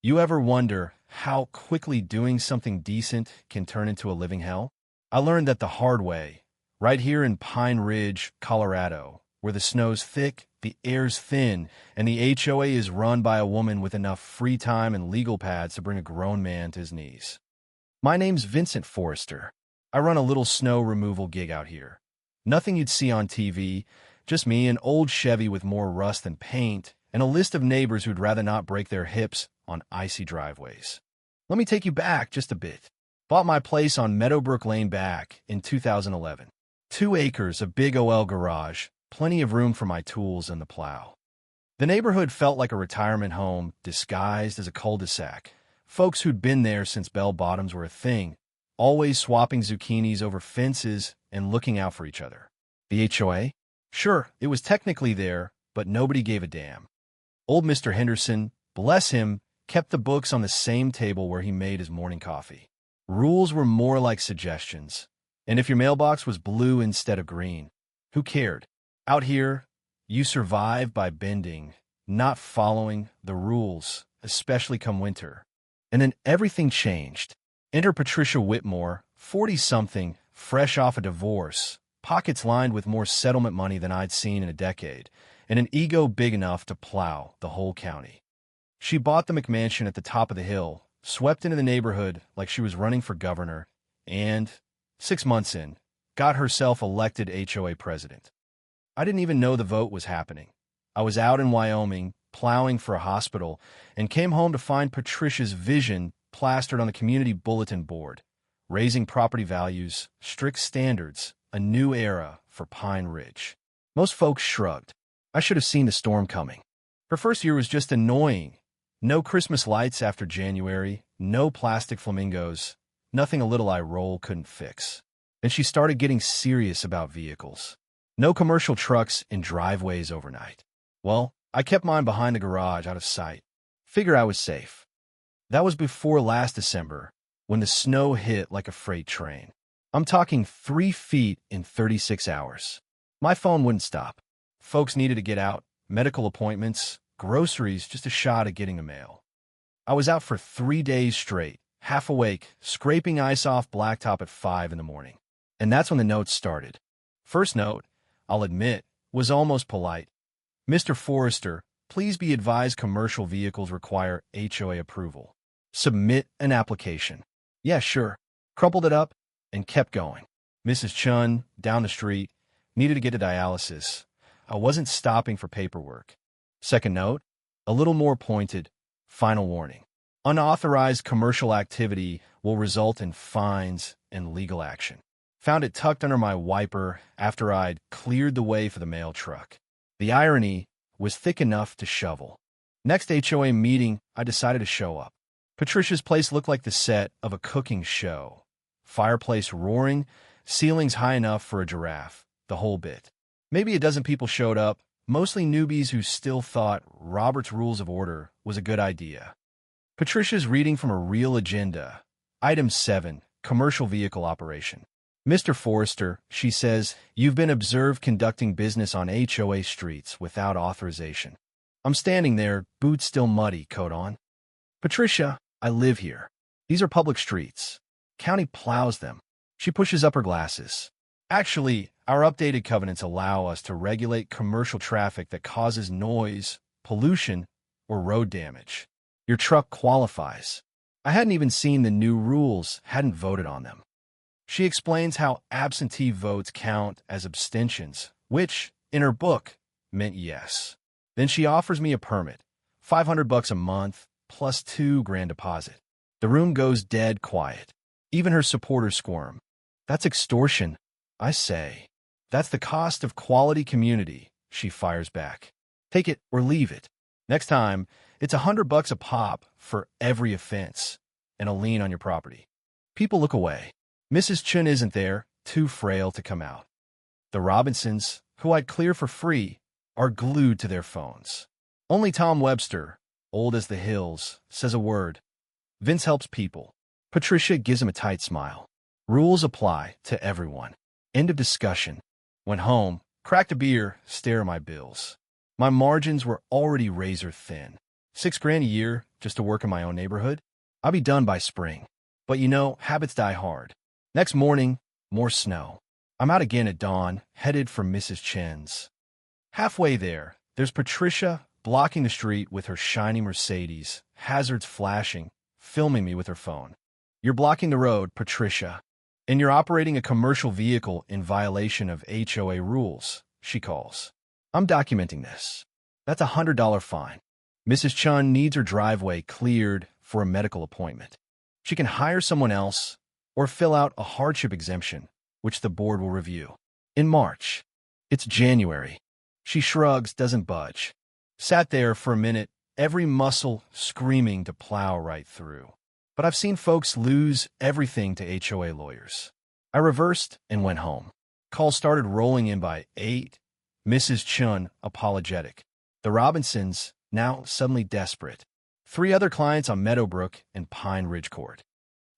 You ever wonder how quickly doing something decent can turn into a living hell? I learned that the hard way, right here in Pine Ridge, Colorado, where the snow's thick, the air's thin, and the HOA is run by a woman with enough free time and legal pads to bring a grown man to his knees. My name's Vincent Forrester. I run a little snow removal gig out here. Nothing you'd see on TV, just me, an old Chevy with more rust than paint, and a list of neighbors who'd rather not break their hips on icy driveways. Let me take you back just a bit. Bought my place on Meadowbrook Lane back in 2011. 2 acres, a big OL garage, plenty of room for my tools and the plow. The neighborhood felt like a retirement home disguised as a cul-de-sac. Folks who'd been there since bell bottoms were a thing, always swapping zucchinis over fences and looking out for each other. The HOA? Sure, it was technically there, but nobody gave a damn. Old Mr. Henderson, bless him, kept the books on the same table where he made his morning coffee. Rules were more like suggestions. And if your mailbox was blue instead of green, who cared? Out here, you survive by bending, not following the rules, especially come winter. And then everything changed. Enter Patricia Whitmore, 40-something, fresh off a divorce, pockets lined with more settlement money than I'd seen in a decade, and an ego big enough to plow the whole county. She bought the McMansion at the top of the hill, swept into the neighborhood like she was running for governor, and, 6 months in, got herself elected HOA president. I didn't even know the vote was happening. I was out in Wyoming, plowing for a hospital, and came home to find Patricia's vision plastered on the community bulletin board. Raising property values, strict standards, a new era for Pine Ridge. Most folks shrugged. I should have seen the storm coming. Her first year was just annoying. No Christmas lights after January, no plastic flamingos, nothing a little eye roll couldn't fix. Then she started getting serious about vehicles. No commercial trucks in driveways overnight. Well, I kept mine behind the garage out of sight. Figure I was safe. That was before last December, when the snow hit like a freight train. I'm talking 3 feet in 36 hours. My phone wouldn't stop. Folks needed to get out, medical appointments, groceries, just a shot at getting the mail. I was out for 3 days straight, half awake, scraping ice off blacktop at 5 in the morning. And that's when the notes started. First note, I'll admit, was almost polite. Mr. Forrester, please be advised commercial vehicles require HOA approval. Submit an application. Yeah, sure. Crumpled it up and kept going. Mrs. Chun, down the street, needed to get to dialysis. I wasn't stopping for paperwork. Second note, a little more pointed, final warning. Unauthorized commercial activity will result in fines and legal action. Found it tucked under my wiper after I'd cleared the way for the mail truck. The irony was thick enough to shovel. Next HOA meeting, I decided to show up. Patricia's place looked like the set of a cooking show. Fireplace roaring, ceilings high enough for a giraffe, the whole bit. Maybe a dozen people showed up, mostly newbies who still thought Robert's Rules of Order was a good idea. Patricia's reading from a real agenda. Item 7, commercial vehicle operation. Mr. Forrester, she says, you've been observed conducting business on HOA streets without authorization. I'm standing there, boots still muddy, coat on. Patricia, I live here. These are public streets. County plows them. She pushes up her glasses. Actually, our updated covenants allow us to regulate commercial traffic that causes noise, pollution, or road damage. Your truck qualifies. I hadn't even seen the new rules, hadn't voted on them. She explains how absentee votes count as abstentions, which, in her book, meant yes. Then she offers me a permit, $500 a month, plus $2,000 deposit. The room goes dead quiet. Even her supporters squirm. That's extortion, I say. That's the cost of quality community, she fires back. Take it or leave it. Next time, it's $100 a pop for every offense, and a lien on your property. People look away. Mrs. Chun isn't there, too frail to come out. The Robinsons, who I'd clear for free, are glued to their phones. Only Tom Webster, old as the hills, says a word. Vince helps people. Patricia gives him a tight smile. Rules apply to everyone. End of discussion. Went home, cracked a beer, stare at my bills. My margins were already razor thin. $6 grand a year just to work in my own neighborhood? I'll be done by spring. But you know, habits die hard. Next morning, more snow. I'm out again at dawn, headed for Mrs. Chen's. Halfway there, there's Patricia blocking the street with her shiny Mercedes, hazards flashing, filming me with her phone. You're blocking the road, Patricia. And you're operating a commercial vehicle in violation of HOA rules, she calls. I'm documenting this. That's $100 fine. Mrs. Chun needs her driveway cleared for a medical appointment. She can hire someone else or fill out a hardship exemption, which the board will review. In March. It's January. She shrugs, doesn't budge. Sat there for a minute, every muscle screaming to plow right through. But I've seen folks lose everything to HOA lawyers. I reversed and went home. Calls started rolling in by 8. Mrs. Chun, apologetic. The Robinsons, now suddenly desperate. 3 other clients on Meadowbrook and Pine Ridge Court.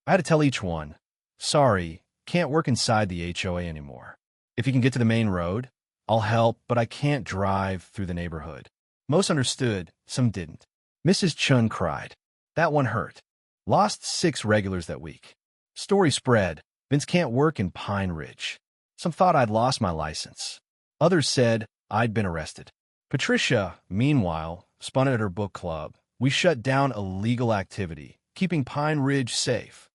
I had to tell each one, sorry, can't work inside the HOA anymore. If you can get to the main road, I'll help, but I can't drive through the neighborhood. Most understood, some didn't. Mrs. Chun cried. That one hurt. Lost 6 regulars that week. Story spread. Vince can't work in Pine Ridge. Some thought I'd lost my license. Others said I'd been arrested. Patricia, meanwhile, spun at her book club. We shut down illegal activity, keeping Pine Ridge safe.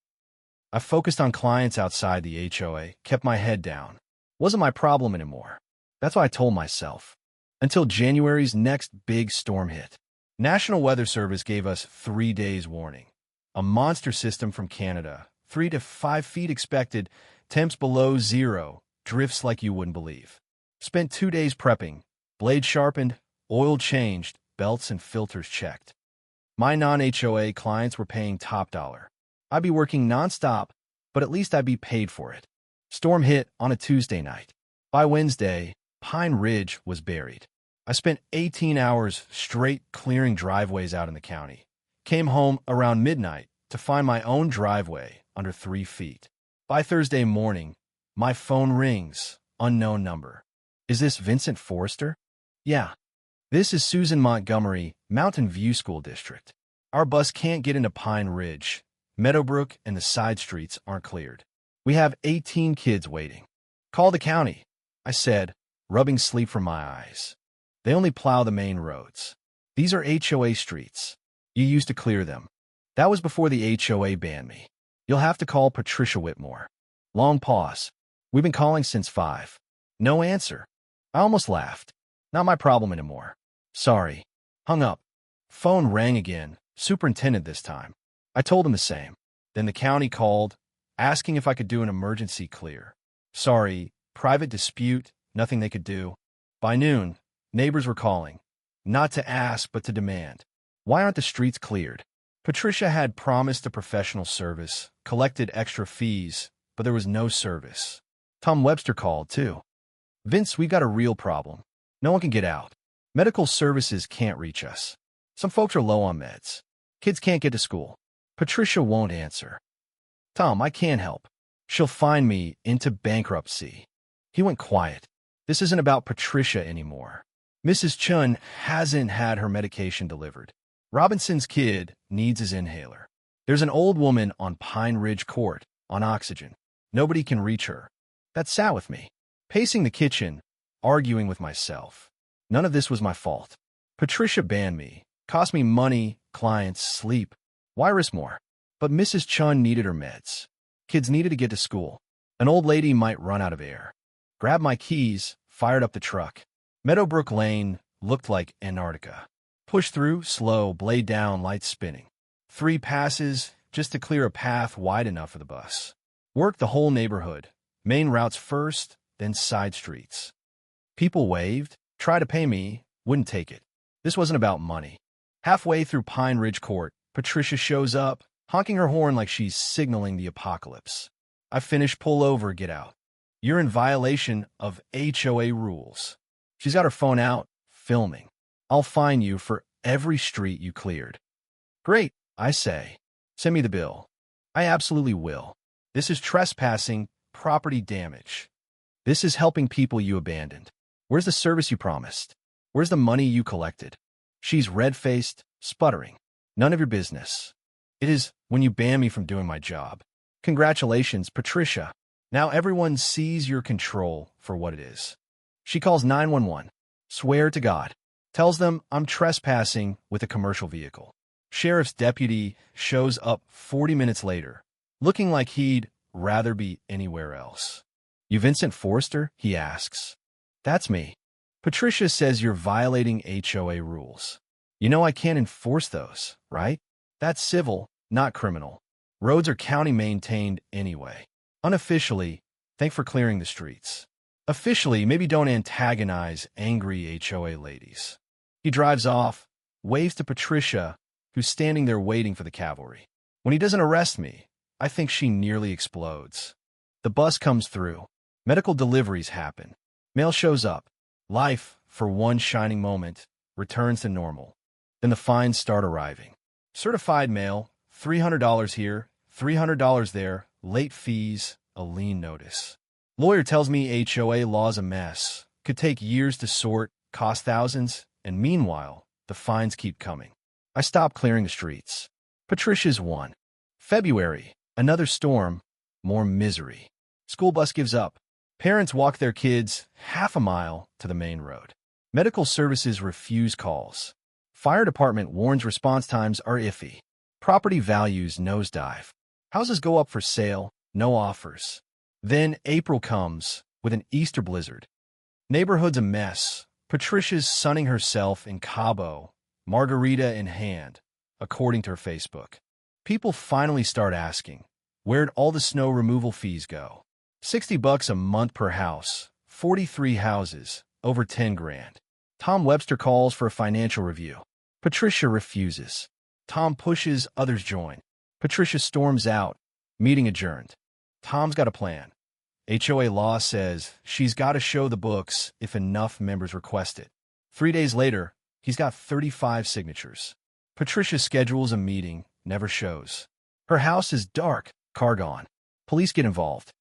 I focused on clients outside the HOA, kept my head down. Wasn't my problem anymore. That's what I told myself. Until January's next big storm hit. National Weather Service gave us 3 days warning. A monster system from Canada, 3 to 5 feet expected, temps below 0, drifts like you wouldn't believe. Spent 2 days prepping, blade sharpened, oil changed, belts and filters checked. My non-HOA clients were paying top dollar. I'd be working nonstop, but at least I'd be paid for it. Storm hit on a Tuesday night. By Wednesday, Pine Ridge was buried. I spent 18 hours straight clearing driveways out in the county. Came home around midnight to find my own driveway under 3 feet. By Thursday morning, my phone rings, unknown number. Is this Vincent Forrester? Yeah. This is Susan Montgomery, Mountain View School District. Our bus can't get into Pine Ridge. Meadowbrook and the side streets aren't cleared. We have 18 kids waiting. Call the county, I said, rubbing sleep from my eyes. They only plow the main roads. These are HOA streets. You used to clear them. That was before the HOA banned me. You'll have to call Patricia Whitmore. Long pause. We've been calling since 5. No answer. I almost laughed. Not my problem anymore. Sorry. Hung up. Phone rang again, superintendent this time. I told him the same. Then the county called, asking if I could do an emergency clear. Sorry, private dispute, nothing they could do. By noon, neighbors were calling. Not to ask, but to demand. Why aren't the streets cleared? Patricia had promised a professional service, collected extra fees, but there was no service. Tom Webster called, too. Vince, we've got a real problem. No one can get out. Medical services can't reach us. Some folks are low on meds. Kids can't get to school. Patricia won't answer. Tom, I can't help. She'll find me into bankruptcy. He went quiet. This isn't about Patricia anymore. Mrs. Chun hasn't had her medication delivered. Robinson's kid needs his inhaler. There's an old woman on Pine Ridge Court on oxygen. Nobody can reach her. That sat with me. Pacing the kitchen, arguing with myself. None of this was my fault. Patricia banned me. Cost me money, clients, sleep. Why risk more? But Mrs. Chun needed her meds. Kids needed to get to school. An old lady might run out of air. Grabbed my keys, fired up the truck. Meadowbrook Lane looked like Antarctica. Pushed through, slow, blade down, lights spinning. 3 passes just to clear a path wide enough for the bus. Worked the whole neighborhood. Main routes first, then side streets. People waved, tried to pay me, wouldn't take it. This wasn't about money. Halfway through Pine Ridge Court, Patricia shows up, honking her horn like she's signaling the apocalypse. I finish, pull over, get out. You're in violation of HOA rules. She's got her phone out, filming. I'll fine you for every street you cleared. Great, I say. Send me the bill. I absolutely will. This is trespassing, property damage. This is helping people you abandoned. Where's the service you promised? Where's the money you collected? She's red-faced, sputtering. None of your business. It is when you ban me from doing my job. Congratulations, Patricia. Now everyone sees your control for what it is. She calls 911. Swear to God. Tells them I'm trespassing with a commercial vehicle. Sheriff's deputy shows up 40 minutes later, looking like he'd rather be anywhere else. You Vincent Forrester? He asks. That's me. Patricia says you're violating HOA rules. You know I can't enforce those, right? That's civil, not criminal. Roads are county maintained anyway. Unofficially, thanks for clearing the streets. Officially, maybe don't antagonize angry HOA ladies. He drives off, waves to Patricia, who's standing there waiting for the cavalry. When he doesn't arrest me, I think she nearly explodes. The bus comes through. Medical deliveries happen. Mail shows up. Life, for one shining moment, returns to normal. Then the fines start arriving. Certified mail, $300 here, $300 there, late fees, a lien notice. Lawyer tells me HOA law's a mess, could take years to sort, cost thousands, and meanwhile, the fines keep coming. I stop clearing the streets. Patricia's won. February, another storm, more misery. School bus gives up. Parents walk their kids half a mile to the main road. Medical services refuse calls. Fire department warns response times are iffy. Property values nosedive. Houses go up for sale, no offers. Then April comes with an Easter blizzard. Neighborhood's a mess. Patricia's sunning herself in Cabo, margarita in hand, according to her Facebook. People finally start asking, where'd all the snow removal fees go? $60 a month per house, 43 houses, over 10 grand. Tom Webster calls for a financial review. Patricia refuses. Tom pushes, others join. Patricia storms out. Meeting adjourned. Tom's got a plan. HOA law says she's got to show the books if enough members request it. 3 days later, he's got 35 signatures. Patricia schedules a meeting, never shows. Her house is dark, car gone. Police get involved.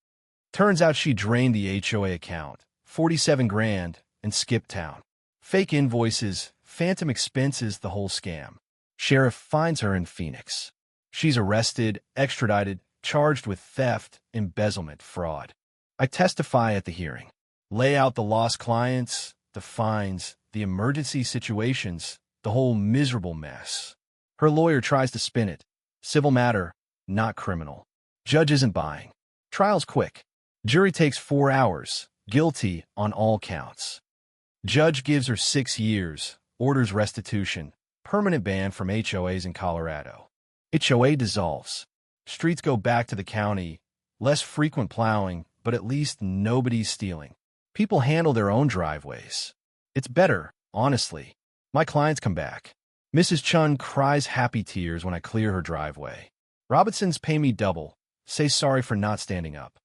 Turns out she drained the HOA account, 47 grand, and skipped town. Fake invoices, phantom expenses, the whole scam. Sheriff finds her in Phoenix. She's arrested, extradited, charged with theft, embezzlement, fraud. I testify at the hearing. Lay out the lost clients, the fines, the emergency situations, the whole miserable mess. Her lawyer tries to spin it. Civil matter, not criminal. Judge isn't buying. Trial's quick. Jury takes 4 hours. Guilty on all counts. Judge gives her 6 years, orders restitution, permanent ban from HOAs in Colorado. HOA dissolves. Streets go back to the county, less frequent plowing, but at least nobody's stealing. People handle their own driveways. It's better, honestly. My clients come back. Mrs. Chun cries happy tears when I clear her driveway. Robinsons pay me double, say sorry for not standing up.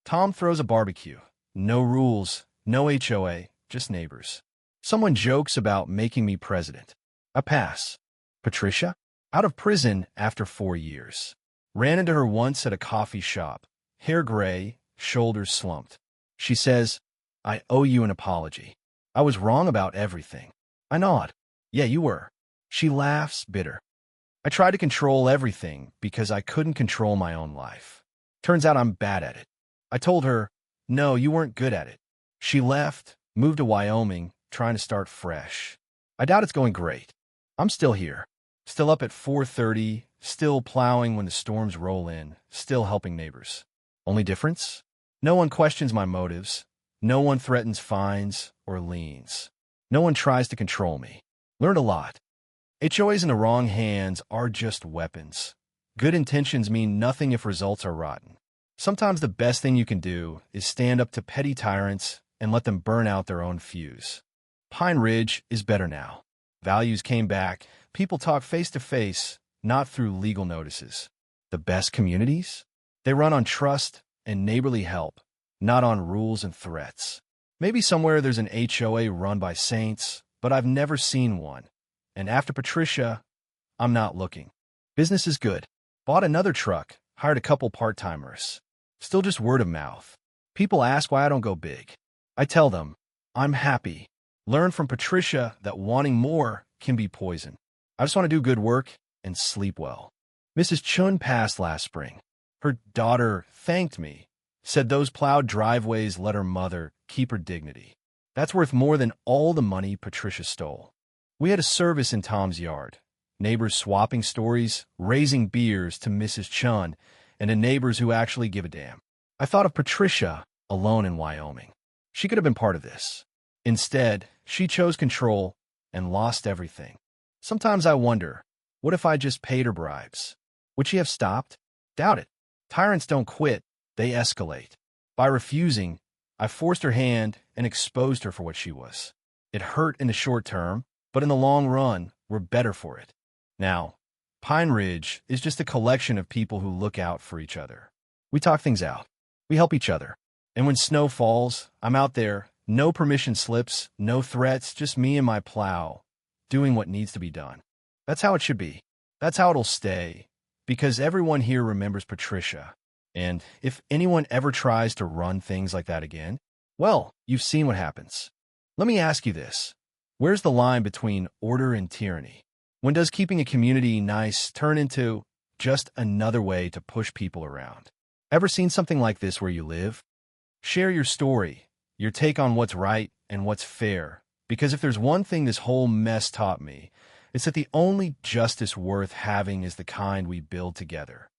Tom throws a barbecue. No rules, no HOA, just neighbors. Someone jokes about making me president. I pass. Patricia? Out of prison after 4 years. Ran into her once at a coffee shop. Hair gray, shoulders slumped. She says, I owe you an apology. I was wrong about everything. I nod. Yeah, you were. She laughs, bitter. I tried to control everything because I couldn't control my own life. Turns out I'm bad at it. I told her, no, you weren't good at it. She left, moved to Wyoming, trying to start fresh. I doubt it's going great. I'm still here. Still up at 4:30, still plowing when the storms roll in, still helping neighbors. Only difference? No one questions my motives. No one threatens fines or liens. No one tries to control me. Learned a lot. HOAs in the wrong hands are just weapons. Good intentions mean nothing if results are rotten. Sometimes the best thing you can do is stand up to petty tyrants and let them burn out their own fuse. Pine Ridge is better now. Values came back. People talk face to face, not through legal notices. The best communities? They run on trust and neighborly help, not on rules and threats. Maybe somewhere there's an HOA run by saints, but I've never seen one. And after Patricia, I'm not looking. Business is good. Bought another truck, hired a couple part-timers. Still just word of mouth. People ask why I don't go big. I tell them, I'm happy. Learn from Patricia that wanting more can be poison. I just want to do good work and sleep well. Mrs. Chun passed last spring. Her daughter thanked me, said those plowed driveways let her mother keep her dignity. That's worth more than all the money Patricia stole. We had a service in Tom's yard. Neighbors swapping stories, raising beers to Mrs. Chun, and to neighbors who actually give a damn. I thought of Patricia alone in Wyoming. She could have been part of this. Instead, she chose control and lost everything. Sometimes I wonder, what if I just paid her bribes? Would she have stopped? Doubt it. Tyrants don't quit, they escalate. By refusing, I forced her hand and exposed her for what she was. It hurt in the short term, but in the long run, we're better for it. Now, Pine Ridge is just a collection of people who look out for each other. We talk things out. We help each other. And when snow falls, I'm out there, no permission slips, no threats, just me and my plow, doing what needs to be done. That's how it should be. That's how it'll stay. Because everyone here remembers Patricia. And if anyone ever tries to run things like that again, well, you've seen what happens. Let me ask you this. Where's the line between order and tyranny? When does keeping a community nice turn into just another way to push people around? Ever seen something like this where you live? Share your story, your take on what's right and what's fair. Because if there's one thing this whole mess taught me, it's that the only justice worth having is the kind we build together.